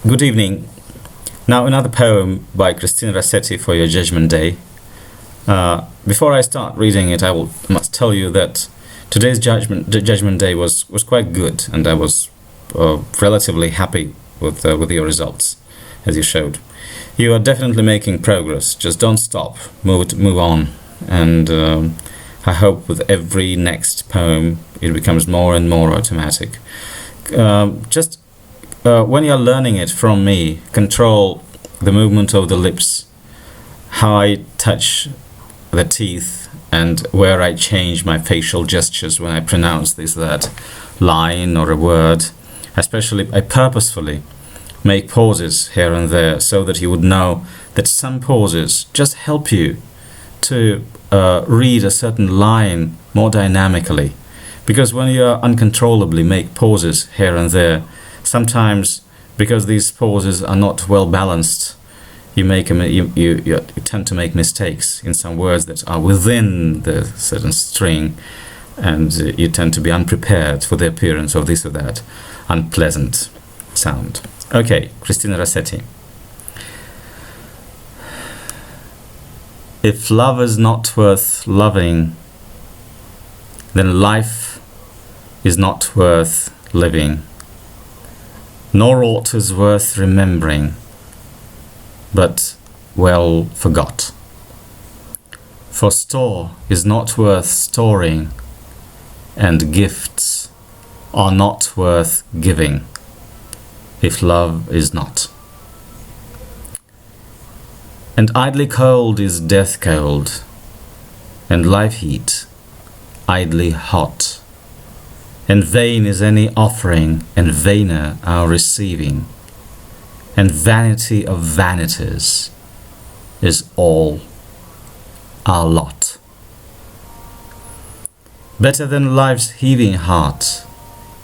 Good evening. Now another poem by Christina Rossetti for your Judgment Day. Before I start reading it, must tell you that today's Judgment Day was quite good, and I was relatively happy with your results, as you showed. You are definitely making progress. Just don't stop. Move on, and I hope with every next poem it becomes more and more automatic. When you're learning it from me, control the movement of the lips, how I touch the teeth, and where I change my facial gestures when I pronounce that line or a word. Especially, I purposefully make pauses here and there so that you would know that some pauses just help you to read a certain line more dynamically. Because when you uncontrollably make pauses here and there, sometimes, because these pauses are not well balanced, you tend to make mistakes in some words that are within the certain string, and you tend to be unprepared for the appearance of this or that unpleasant sound. Okay, Christina Rossetti. If love is not worth loving, then life is not worth living. Nor aught is worth remembering, but well forgot. For store is not worth storing, and gifts are not worth giving, if love is not. And idly cold is death cold, and life heat idly hot. And vain is any offering, and vainer our receiving. And vanity of vanities is all our lot. Better than life's heaving heart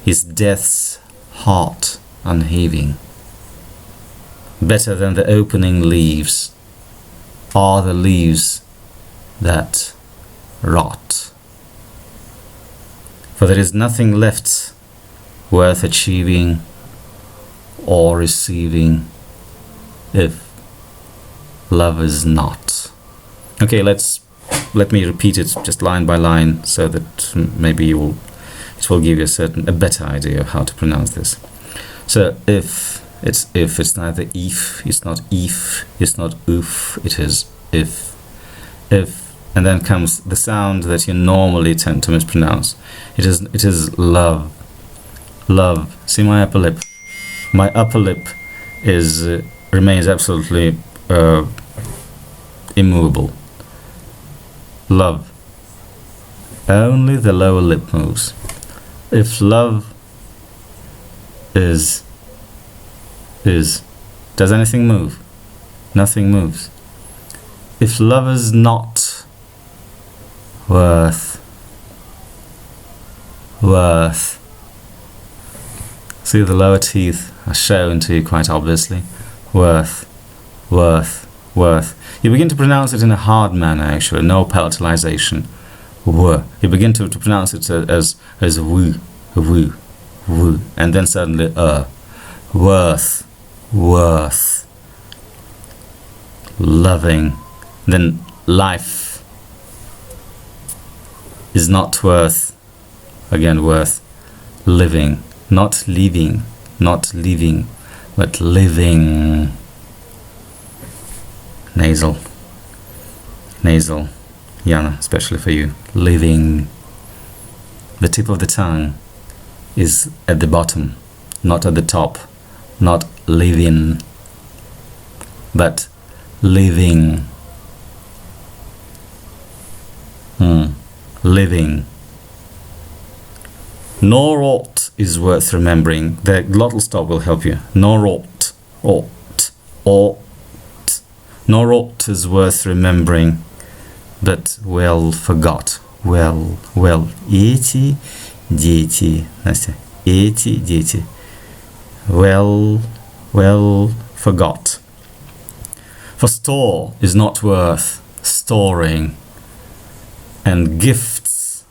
is death's heart unheaving. Better than the opening leaves are the leaves that rot. For there is nothing left worth achieving or receiving if love is not. Okay, let me repeat it just line by line so that maybe it will give you a better idea of how to pronounce this. So it's neither if, it's not if, it's not oof, it is if, and then comes the sound that you normally tend to mispronounce. It is love. Love. See my upper lip. My upper lip remains absolutely immovable. Love. Only the lower lip moves. If love is, does anything move? Nothing moves. If love is not worth, see, the lower teeth are shown to you quite obviously. Worth. You begin to pronounce it in a hard manner, actually, no palatalization. You begin to pronounce it as woo, and then suddenly worth, loving. Then life is not worth, again worth, living, not leaving, but living. Nasal, Yana, especially for you. Living. The tip of the tongue is at the bottom, not at the top. Not living, but living. Living. Nor aught is worth remembering. The glottal stop will help you. Nor aught. Nor aught is worth remembering, but well forgot. Well. Эти дети, Настя. Эти дети. Well forgot. For store is not worth storing, and gifts.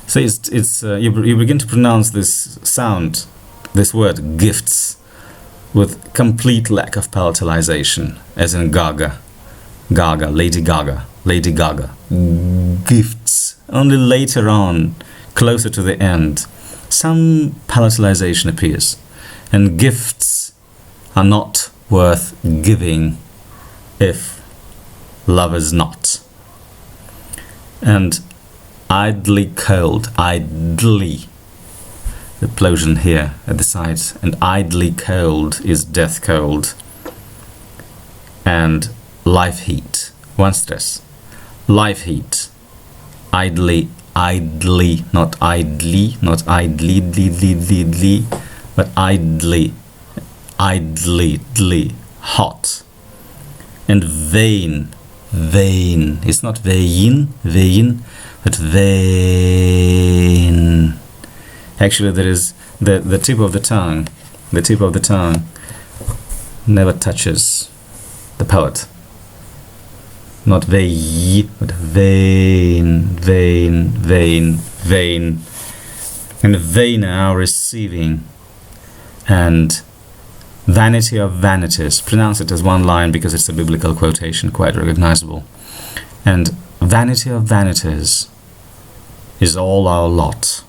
So you begin to pronounce this sound, this word gifts, with complete lack of palatalization, as in Gaga, Lady Gaga, Lady Gaga. Gifts. Only later on, closer to the end, some palatalization appears. And gifts are not worth giving if love is not. And idly cold, idly, the plosion here at the sides, and idly cold is death cold. And life heat, one stress, life heat, idly, not idly, but idly, hot. And vain, it's not vain, but vain. Actually, there is the tip of the tongue never touches the palate. Not vain, but vain. And vain are receiving. And vanity of vanities. Pronounce it as one line because it's a biblical quotation, quite recognizable. And vanity of vanities is all our lot.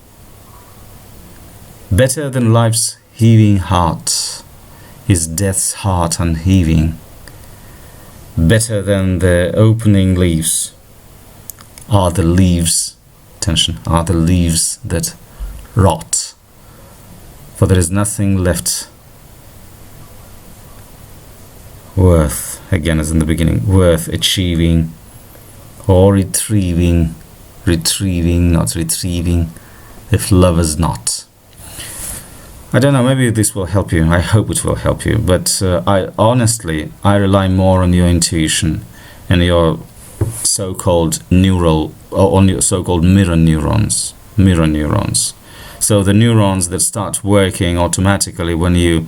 Better than life's heaving heart is death's heart unheaving. Better than the opening leaves are the leaves, attention, are the leaves that rot. For there is nothing left worth, again as in the beginning, worth achieving or retrieving, not retrieving, if love is not. I don't know, maybe this will help you. I hope it will help you. But I rely more on your intuition and your so-called neural, or on your so-called mirror neurons. So the neurons that start working automatically when you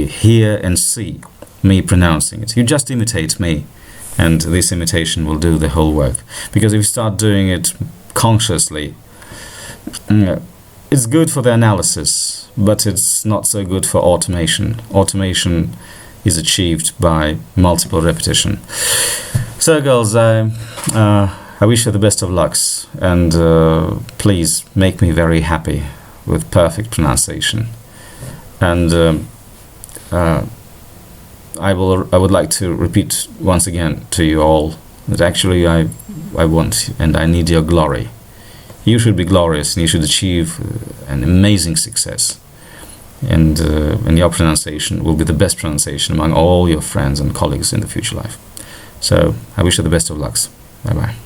hear and see me pronouncing it. You just imitate me, and this imitation will do the whole work. Because if you start doing it consciously, it's good for the analysis, but it's not so good for automation. Automation is achieved by multiple repetition. So, girls, I wish you the best of lucks, and please make me very happy with perfect pronunciation. And I would like to repeat once again to you all that actually I want and I need your glory. You should be glorious and you should achieve an amazing success. And your pronunciation will be the best pronunciation among all your friends and colleagues in the future life. So I wish you the best of lucks. Bye-bye.